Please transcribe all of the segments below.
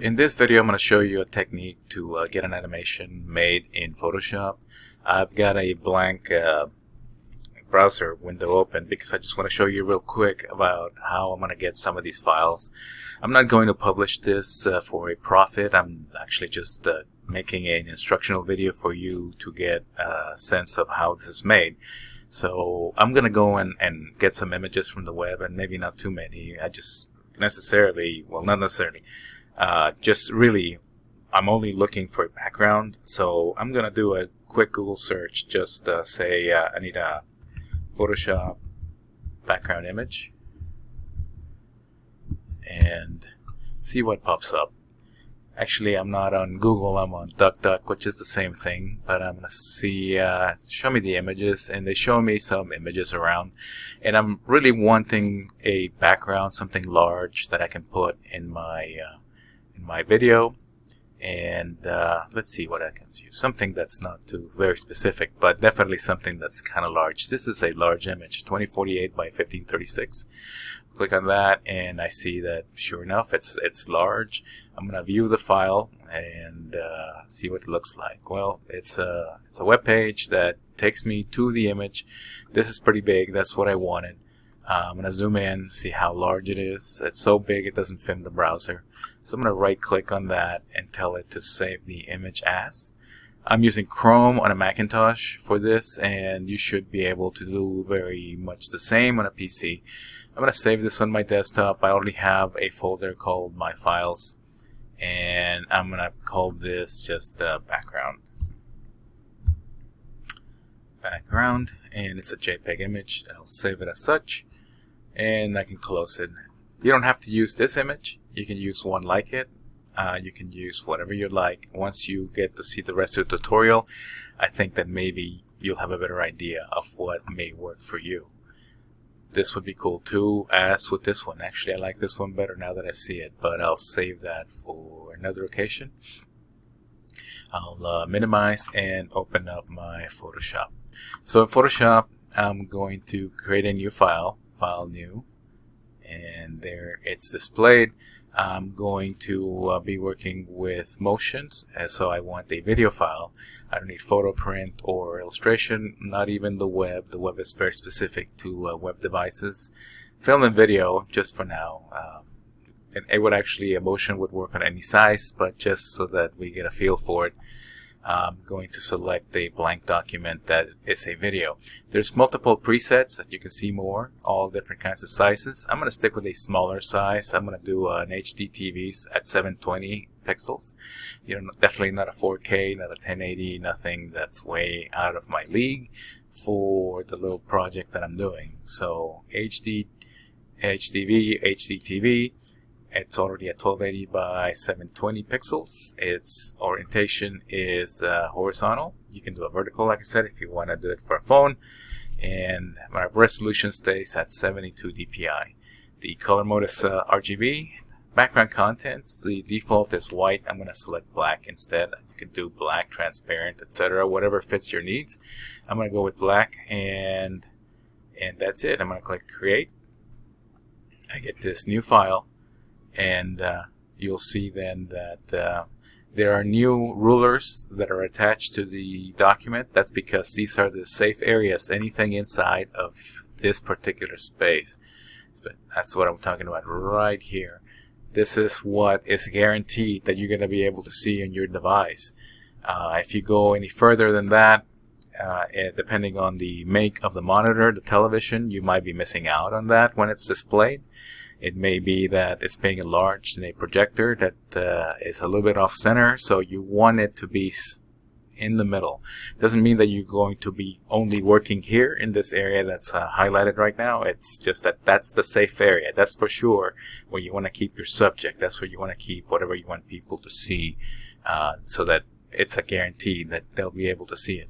In this video, I'm going to show you a technique to get an animation made in Photoshop. I've got a blank browser window open because I just want to show you real quick about how I'm going to get some of these files. I'm not going to publish this for a profit. I'm actually just making an instructional video for you to get a sense of how this is made. So I'm going to go and get some images from the web, and maybe not too many. I just not necessarily, just really, I'm only looking for a background. So I'm going to do a quick Google search. Just say I need a Photoshop background image and see what pops up. Actually, I'm not on Google, I'm on DuckDuck, which is the same thing, but I'm going to see, show me the images, and they show me some images around, and I'm really wanting a background, something large that I can put in my video. And let's see what I can use. Something that's not too very specific, but definitely something that's kind of large. This is a large image, 2048 by 1536. Click on that, and I see that sure enough, it's large. I'm gonna view the file and see what it looks like. Well, it's a web page that takes me to the image. This is pretty big. That's what I wanted. I'm going to zoom in, see how large it is. It's so big it doesn't fit in the browser. So I'm going to right click on that and tell it to save the image as. I'm using Chrome on a Macintosh for this, and you should be able to do very much the same on a PC. I'm going to save this on my desktop. I already have a folder called My Files, and I'm going to call this just background. And it's a JPEG image. I'll save it as such, and I can close it. You don't have to use this image. You can use one like it. You can use whatever you like. Once you get to see the rest of the tutorial, I think that maybe you'll have a better idea of what may work for you. This would be cool too, as with this one. Actually, I like this one better now that I see it, but I'll save that for another occasion. I'll minimize and open up my Photoshop. So in Photoshop, I'm going to create a new file, File New, and there it's displayed. I'm going to be working with motions, so I want a video file. I don't need photo print or illustration, not even the web. The web is very specific to web devices. Film and video, just for now. And it would actually, a motion would work on any size, but just so that we get a feel for it, I'm going to select a blank document that is a video. There's multiple presets that you can see more, all different kinds of sizes. I'm going to stick with a smaller size. I'm going to do an HD TVs at 720 pixels. Definitely not a 4K, not a 1080, nothing that's way out of my league for the little project that I'm doing. So HD TV. It's already at 1280 by 720 pixels. Its orientation is horizontal. You can do a vertical, like I said, if you want to do it for a phone. And my resolution stays at 72 dpi. The color mode is RGB. Background contents, the default is white. I'm going to select black instead. You can do black, transparent, etc. Whatever fits your needs. I'm going to go with black, and that's it. I'm going to click Create. I get this new file. And you'll see then that there are new rulers that are attached to the document. That's because these are the safe areas, anything inside of this particular space. But that's what I'm talking about right here. This is what is guaranteed that you're going to be able to see on your device. If you go any further than that, depending on the make of the monitor, the television, you might be missing out on that when it's displayed. It may be that it's being enlarged in a projector that is a little bit off center, so you want it to be in the middle. Doesn't mean that you're going to be only working here in this area that's highlighted right now. It's just that that's the safe area. That's for sure where you want to keep your subject. That's where you want to keep whatever you want people to see, so that it's a guarantee that they'll be able to see it.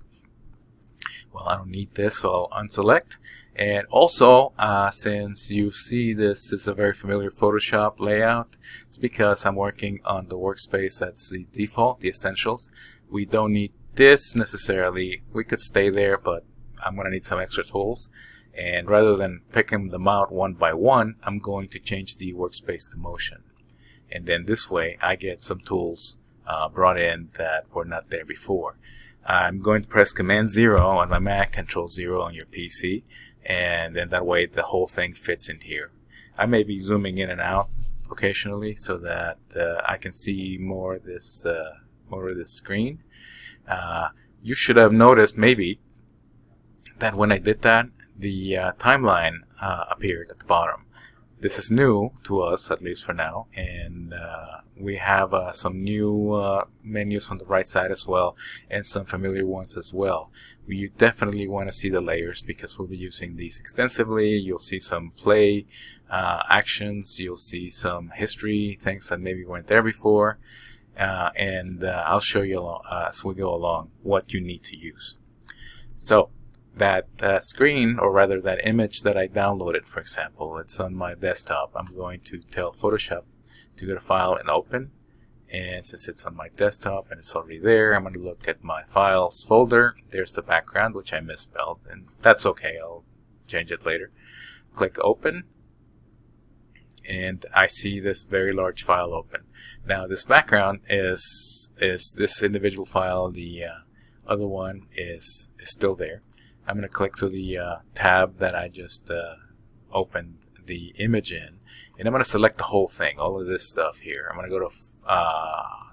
Well, I don't need this, so I'll unselect. And also, since you see this is a very familiar Photoshop layout, it's because I'm working on the workspace that's the default, the essentials. We don't need this necessarily. We could stay there, but I'm going to need some extra tools. And rather than picking them out one by one, I'm going to change the workspace to motion. and then this way I get some tools brought in that were not there before. I'm going to press Command 0 on my Mac, Control 0 on your PC, and then that way the whole thing fits in here. I may be zooming in and out occasionally so that I can see more of this screen. You should have noticed maybe that when I did that, the timeline appeared at the bottom. This is new to us, at least for now, and we have some new menus on the right side as well, and some familiar ones as well. You definitely want to see the layers because we'll be using these extensively. You'll see some play actions, you'll see some history, things that maybe weren't there before, and I'll show you as we go along what you need to use. So that screen, or rather that image that I downloaded, for example, it's on my desktop. I'm going to tell Photoshop to go to File and Open, and since it's on my desktop and it's already there, I'm going to look at my Files folder. There's the background, which I misspelled, and that's okay, I'll change it later. Click Open, and I see this very large file open. Now this background is this individual file. The other one is still there. I'm going to click to the tab that I just opened the image in, and I'm going to select the whole thing, all of this stuff here. I'm going to go to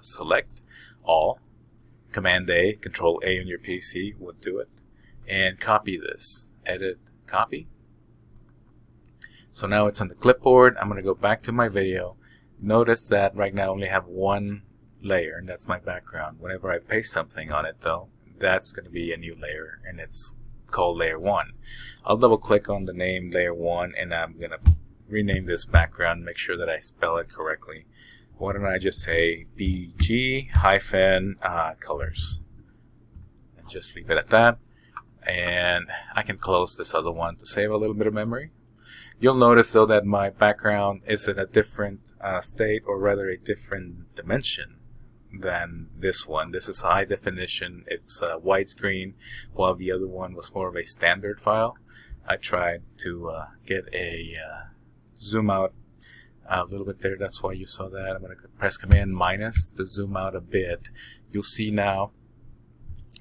Select All, Command A, Control A on your PC would do it, and copy this. Edit, copy. So now it's on the clipboard. I'm going to go back to my video. Notice that right now I only have one layer, and that's my background. Whenever I paste something on it, though, that's going to be a new layer, and it's called Layer 1. I'll double click on the name Layer 1, and I'm going to rename this background, make sure that I spell it correctly. Why don't I just say BG-colors, and just leave it at that. And I can close this other one to save a little bit of memory. You'll notice though that my background is in a different state, or rather a different dimension than this one. This is high definition, it's widescreen, while the other one was more of a standard file. I tried to get a zoom out a little bit there, that's why you saw that. I'm going to press Command minus to zoom out a bit. You'll see now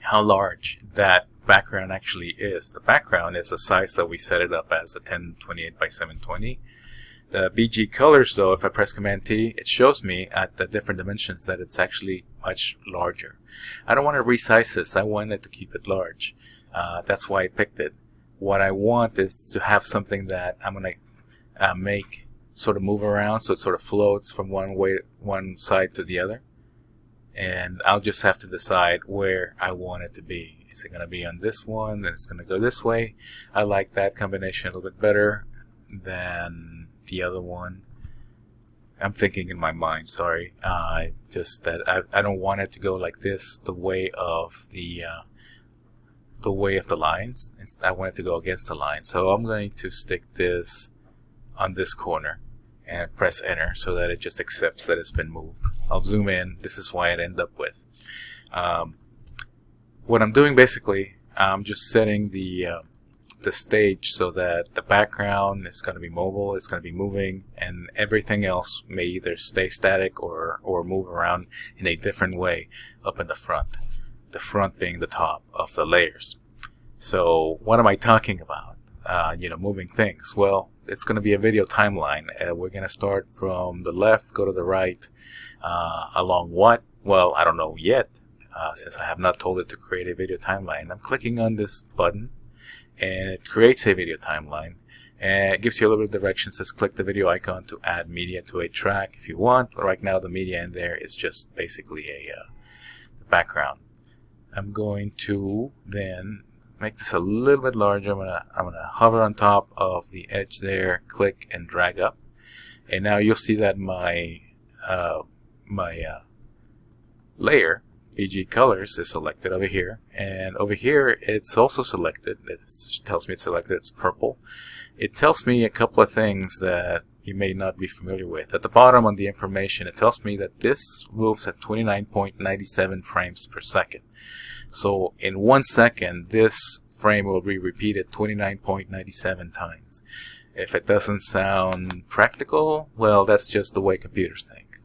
how large that background actually is. The background is the size that we set it up as, a 1028 by 720. The BG colors though, if I press Command T, it shows me at the different dimensions that it's actually much larger. I don't want to resize this, I wanted to keep it large. That's why I picked it. What I want is to have something that I'm going to make sort of move around, so it sort of floats from one side to the other. And I'll just have to decide where I want it to be. Is it going to be on this one, and it's going to go this way? I like that combination a little bit better than the other one. I'm thinking in my mind, sorry. Just that I don't want it to go like this, the way of the lines. I want it to go against the line. So I'm going to stick this on this corner and press enter so that it just accepts that it's been moved. I'll zoom in. This is why it ended up with. What I'm doing basically, I'm just setting the stage so that the background is going to be mobile, it's going to be moving, and everything else may either stay static or move around in a different way up in the front. The front being the top of the layers. So what am I talking about? Moving things. Well, it's going to be a video timeline. We're going to start from the left, go to the right, along what? Well, I don't know yet. Since I have not told it to create a video timeline. I'm clicking on this button and it creates a video timeline, and it gives you a little bit of directions. Says click the video icon to add media to a track if you want. But right now the media in there is just basically a background. I'm going to then make this a little bit larger. I'm gonna hover on top of the edge there, click and drag up, and now you'll see that my layer BG colors is selected over here, and over here it's also selected. It tells me it's selected. It's purple. It tells me a couple of things that you may not be familiar with. At the bottom on the information, it tells me that this moves at 29.97 frames per second. So in 1 second, this frame will be repeated 29.97 times. If it doesn't sound practical, well, that's just the way computers think.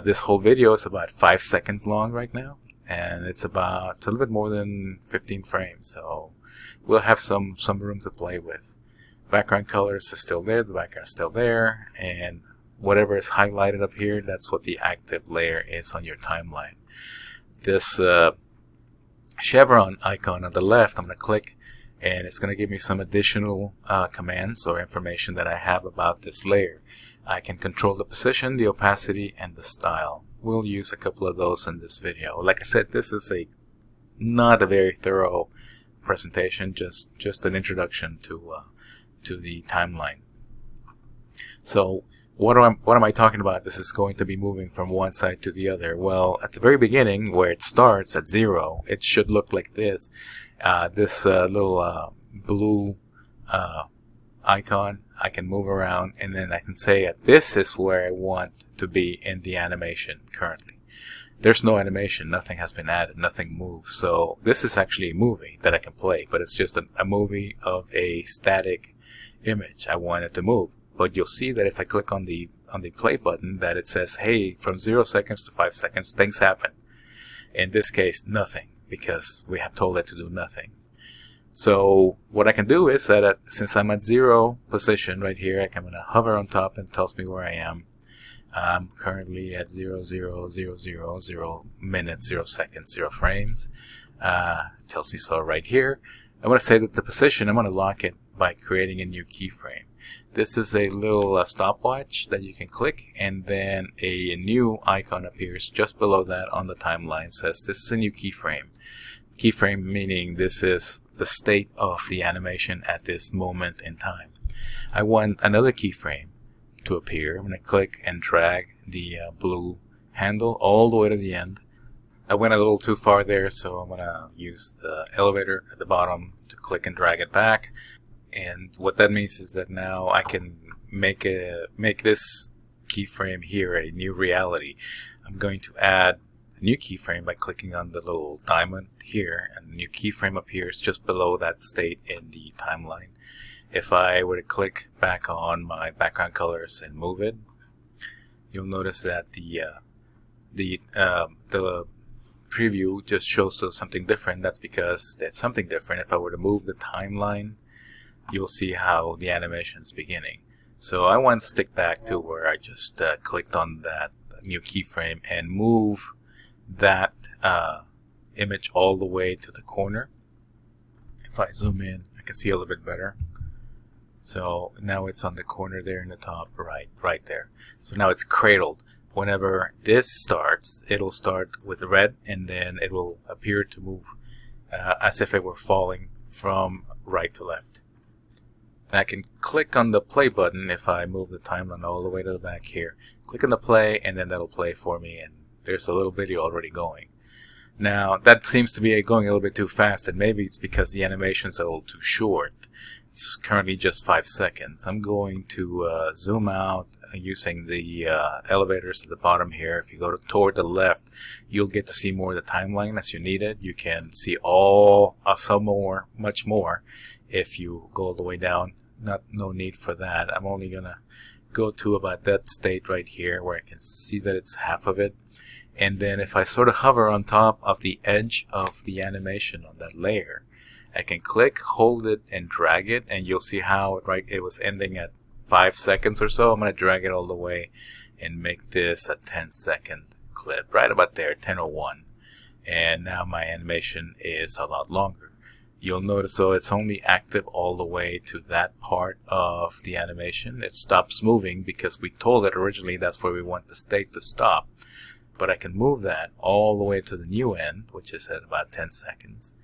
This whole video is about 5 seconds long right now, and it's a little bit more than 15 frames, so we'll have some room to play with. Background colors is still there, the background is still there, and whatever is highlighted up here, that's what the active layer is on your timeline. This chevron icon on the left, I'm going to click, and it's going to give me some additional commands or information that I have about this layer. I can control the position, the opacity, and the style. We'll use a couple of those in this video. Like I said, this is not a very thorough presentation, just an introduction to the timeline. So what am I talking about? This is going to be moving from one side to the other. Well, at the very beginning, where it starts at 0, it should look like this. This little blue icon, I can move around, and then I can say that this is where I want to be in the animation currently. There's no animation, nothing has been added, nothing moves. So this is actually a movie that I can play, but it's just a movie of a static image. I want it to move. But you'll see that if I click on the play button, that it says, hey, from 0 seconds to 5 seconds, things happen. In this case, nothing, because we have told it to do nothing. So what I can do is that since I'm at 0 position right here, I'm going to hover on top, and it tells me where I am. I'm currently at 0, 0, 0, 0, 0 minutes, 0 seconds, 0 frames. It tells me so right here. I'm going to say that the position, I'm going to lock it by creating a new keyframe. This is a little stopwatch that you can click, and then a new icon appears just below that on the timeline. It says this is a new keyframe. Keyframe meaning this is the state of the animation at this moment in time. I want another keyframe to appear. I'm going to click and drag the blue handle all the way to the end. I went a little too far there, so I'm going to use the elevator at the bottom to click and drag it back. And what that means is that now I can make this keyframe here a new reality. I'm going to add a new keyframe by clicking on the little diamond here, and a new keyframe appears just below that state in the timeline. If I were to click back on my background colors and move it, you'll notice that the preview just shows us something different. That's because it's something different. If I were to move the timeline, you'll see how the animation is beginning. So I want to stick back to where I just clicked on that new keyframe and move that image all the way to the corner. If I zoom in, I can see a little bit better. So now it's on the corner there in the top right there. So now it's cradled. Whenever this starts, it'll start with red, and then it will appear to move as if it were falling from right to left. I can click on the play button if I move the timeline all the way to the back here. Click on the play, and then that'll play for me, and there's a little video already going. Now that seems to be going a little bit too fast, and maybe it's because the animation's a little too short. It's currently just 5 seconds. I'm going to zoom out using the elevators at the bottom here. If you go toward the left, you'll get to see more of the timeline as you need it. You can see much more if you go all the way down. No need for that. I'm only gonna go to about that state right here where I can see that it's half of it. And then if I sort of hover on top of the edge of the animation on that layer, I can click, hold it, and drag it, and you'll see how it was ending at 5 seconds or so. I'm going to drag it all the way and make this a 10-second clip, right about there, 10:01. And now my animation is a lot longer. You'll notice, so it's only active all the way to that part of the animation. It stops moving because we told it originally that's where we want the state to stop. But I can move that all the way to the new end, which is at about 10 seconds.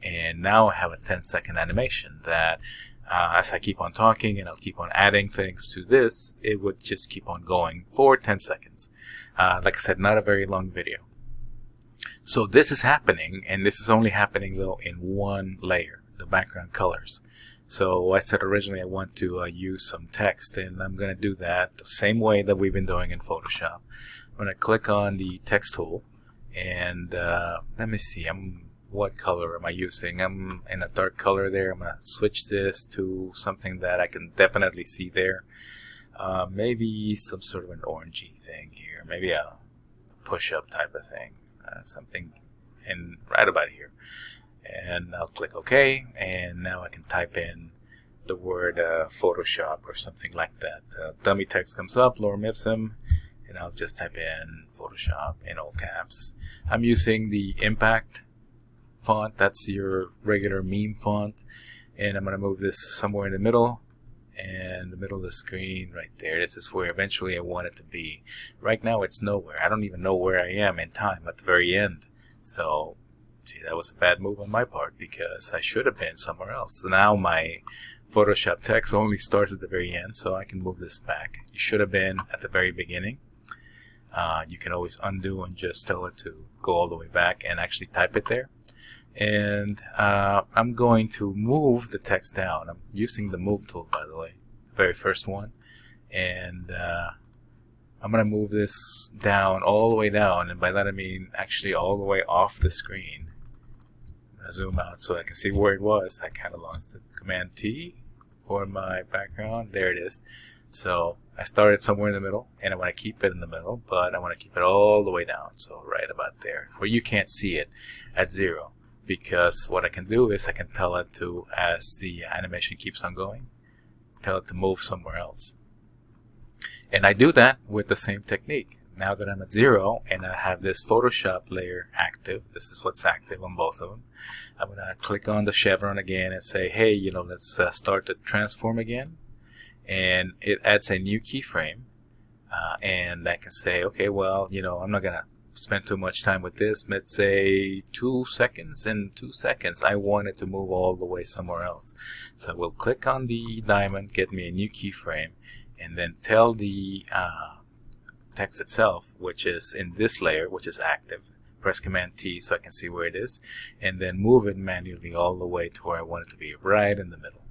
And now I have a 10-second animation that as I keep on talking and I'll keep on adding things to this, it would just keep on going for 10 seconds. Like I said, not a very long video. So this is happening, and this is only happening though in one layer, the background colors. So I said originally I want to use some text, and I'm going to do that the same way that we've been doing in Photoshop. I'm going to click on the text tool, and let me see, what color am I using? I'm in a dark color there. I'm going to switch this to something that I can definitely see there. Maybe some sort of an orangey thing here, maybe a push-up type of thing, something in right about here. And I'll click OK, and now I can type in the word Photoshop or something like that. Dummy text comes up, lorem ipsum, and I'll just type in Photoshop in all caps. I'm using the Impact font. That's your regular meme font, and I'm going to move this somewhere in the middle, and the middle of the screen right there. This is where eventually I want it to be. Right now it's nowhere. I don't even know where I am in time at the very end. So see, that was a bad move on my part, because I should have been somewhere else. So now my Photoshop text only starts at the very end, so I can move this back. You should have been at the very beginning. You can always undo and just tell it to go all the way back and actually type it there. And I'm going to move the text down. I'm using the move tool, by the way, the very first one. And I'm going to move this down, all the way down, and by that I mean actually all the way off the screen. I'm going to zoom out so I can see where it was. I kind of lost it. Command T for my background. There it is. So I started somewhere in the middle, and I want to keep it in the middle, but I want to keep it all the way down, so right about there, where you can't see it at 0. Because what I can do is I can tell it to, as the animation keeps on going, tell it to move somewhere else. And I do that with the same technique. Now that I'm at 0 and I have this Photoshop layer active, this is what's active on both of them, I'm going to click on the chevron again and say, hey, you know, let's start the transform again. And it adds a new keyframe. And I can say, okay, well, you know, I'm not going to spend too much time with this. Let's say 2 seconds. In 2 seconds, I want it to move all the way somewhere else. So we'll click on the diamond, get me a new keyframe, and then tell the text itself, which is in this layer, which is active, press Command T so I can see where it is, and then move it manually all the way to where I want it to be, right in the middle,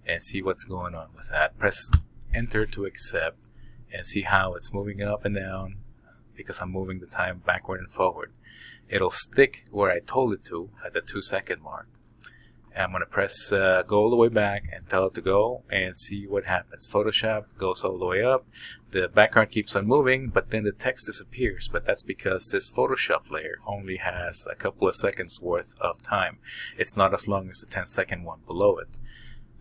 and see what's going on with that. Press Enter to accept, and see how it's moving up and down, because I'm moving the time backward and forward. It'll stick where I told it to at the 2 second mark. I'm going to press go all the way back and tell it to go, and see what happens. Photoshop goes all the way up, the background keeps on moving, but then the text disappears. But that's because this Photoshop layer only has a couple of seconds worth of time. It's not as long as the 10-second one below it.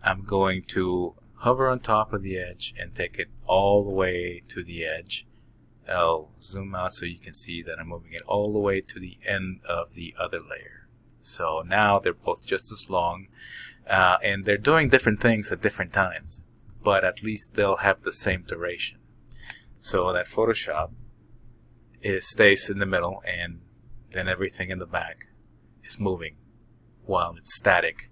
I'm going to hover on top of the edge and take it all the way to the edge. I'll zoom out so you can see that I'm moving it all the way to the end of the other layer. So now they're both just as long, and they're doing different things at different times, but at least they'll have the same duration. So that Photoshop stays in the middle, and then everything in the back is moving while it's static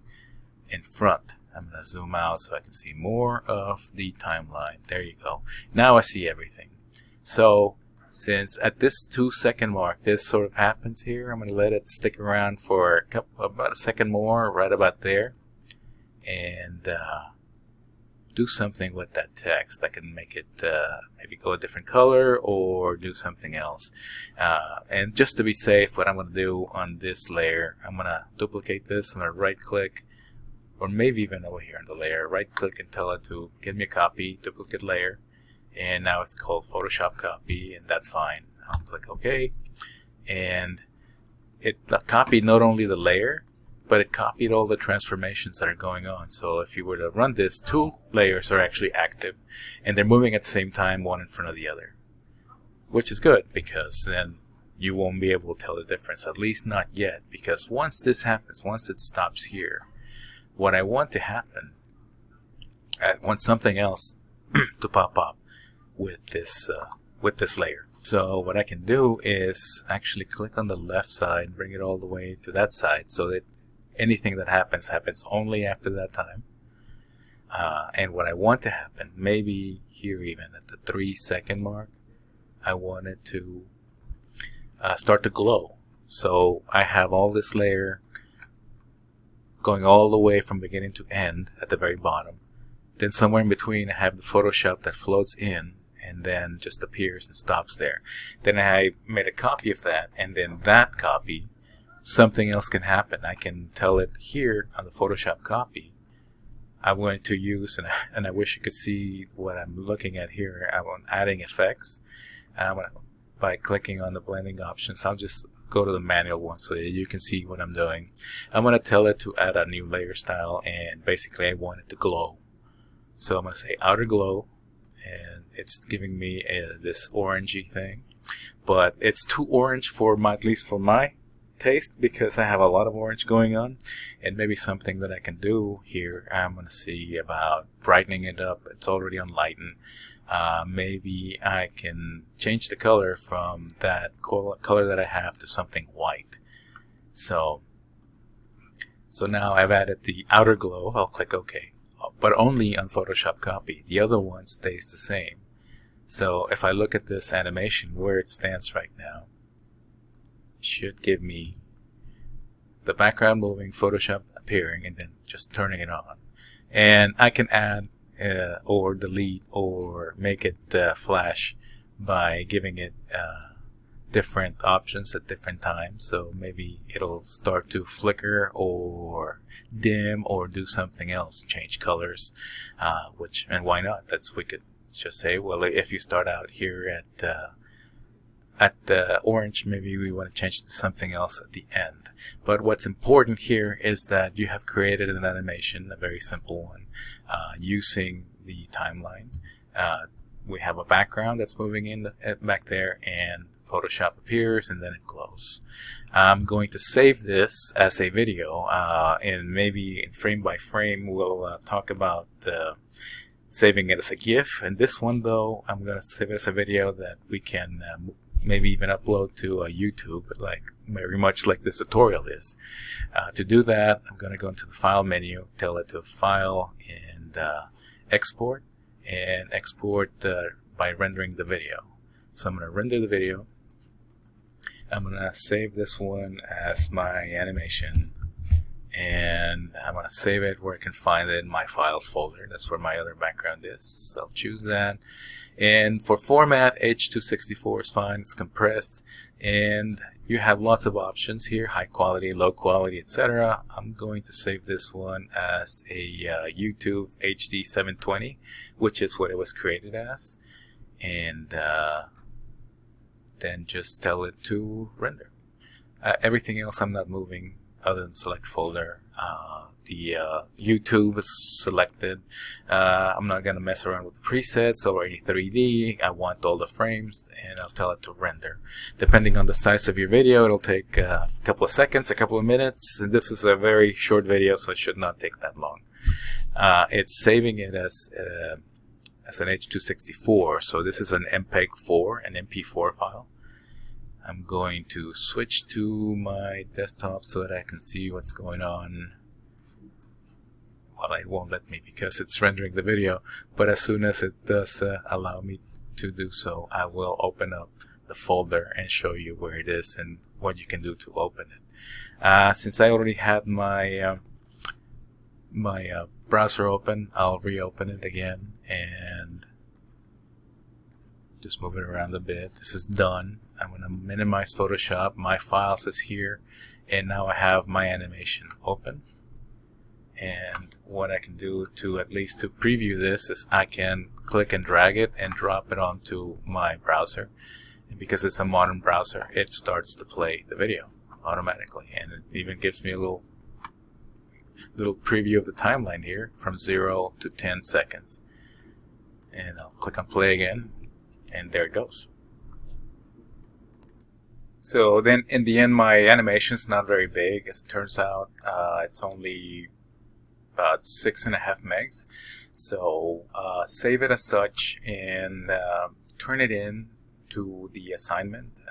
in front. I'm going to zoom out so I can see more of the timeline. There you go. Now I see everything. So since at this 2 second mark this sort of happens here, I'm going to let it stick around for about a second more, right about there, and do something with that text. I can make it maybe go a different color or do something else. And just to be safe, what I'm going to do on this layer, I'm going to duplicate this. I'm going to right click, or maybe even over here on the layer, right click and tell it to give me a copy, duplicate layer. And now it's called Photoshop copy, and that's fine. I'll click OK, and it copied not only the layer, but it copied all the transformations that are going on. So if you were to run this, 2 layers are actually active, and they're moving at the same time, one in front of the other, which is good, because then you won't be able to tell the difference, at least not yet. Because once this happens, once it stops here, what I want to happen, I want something else to pop up with this layer. So what I can do is actually click on the left side and bring it all the way to that side, so that anything that happens only after that time. And what I want to happen, maybe here even at the 3 second mark, I want it to start to glow. So I have all this layer going all the way from beginning to end at the very bottom. Then somewhere in between I have the Photoshop that floats in and then just appears and stops there. Then I made a copy of that, and then that copy, something else can happen. I can tell it here on the Photoshop copy, I'm going to use, and I wish you could see what I'm looking at here. I'm adding effects. By clicking on the blending options, I'll just go to the manual one so that you can see what I'm doing. I'm going to tell it to add a new layer style, and basically I want it to glow. So I'm going to say outer glow, and it's giving me this orangey thing, but it's too orange for at least for my taste, because I have a lot of orange going on. And maybe something that I can do here, I'm going to see about brightening it up. It's already on lighten. Maybe I can change the color from that color that I have to something white. So now I've added the outer glow. I'll click OK, but only on Photoshop copy. The other one stays the same. So if I look at this animation where it stands right now, it should give me the background moving, Photoshop appearing, and then just turning it on. And I can add or delete or make it flash by giving it different options at different times. So maybe it'll start to flicker or dim or do something else, change colors, and why not? We could just say, well, if you start out here at the orange, maybe we want to change to something else at the end. But what's important here is that you have created an animation, a very simple one, using the timeline. We have a background that's moving in back there, and Photoshop appears, and then it glows. I'm going to save this as a video, and maybe frame by frame we'll talk about saving it as a GIF. And this one, though, I'm going to save it as a video that we can maybe even upload to YouTube, like very much like this tutorial is. To do that, I'm going to go into the File menu, tell it to File and Export, and export by rendering the video. So I'm going to render the video. I'm going to save this one as my animation, and I'm going to save it where I can find it in my files folder. That's where my other background is. So I'll choose that. And for format, H264 is fine. It's compressed, and you have lots of options here: high quality, low quality, etc. I'm going to save this one as a YouTube HD 720, which is what it was created as, and then just tell it to render. Everything else I'm not moving other than select folder. The YouTube is selected. I'm not going to mess around with the presets or any 3D. I want all the frames, and I'll tell it to render. Depending on the size of your video, it'll take a couple of seconds, a couple of minutes. And this is a very short video, so it should not take that long. It's saving it as an H264, so this is an MPEG-4, an MP4 file. I'm going to switch to my desktop so that I can see what's going on. Well, it won't let me because it's rendering the video, but as soon as it does allow me to do so, I will open up the folder and show you where it is and what you can do to open it. Since I already had my browser open, I'll reopen it again and just move it around a bit. This is done. I'm going to minimize Photoshop. My files is here, and now I have my animation open. And what I can do to at least to preview this is I can click and drag it and drop it onto my browser. And because it's a modern browser, it starts to play the video automatically, and it even gives me a little preview of the timeline here from 0 to 10 seconds. And I'll click on play again, and there it goes. So then in the end, my animation is not very big. As it turns out, it's only about 6.5 megs. So save it as such and turn it in to the assignment.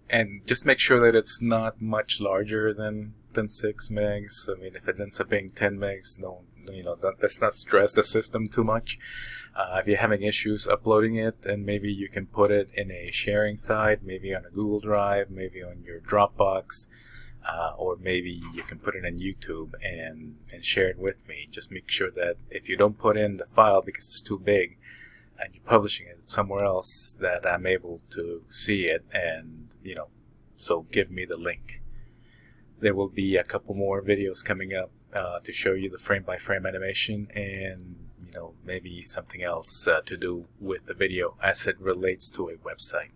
And just make sure that it's not much larger than 6 megs. I mean, if it ends up being 10 megs, let's not stress the system too much. If you're having issues uploading it, then maybe you can put it in a sharing site, maybe on a Google Drive, maybe on your Dropbox, or maybe you can put it in YouTube and share it with me. Just make sure that if you don't put in the file because it's too big and you're publishing it somewhere else, that I'm able to see it, and so give me the link. There will be a couple more videos coming up to show you the frame-by-frame animation, and maybe something else to do with the video as it relates to a website.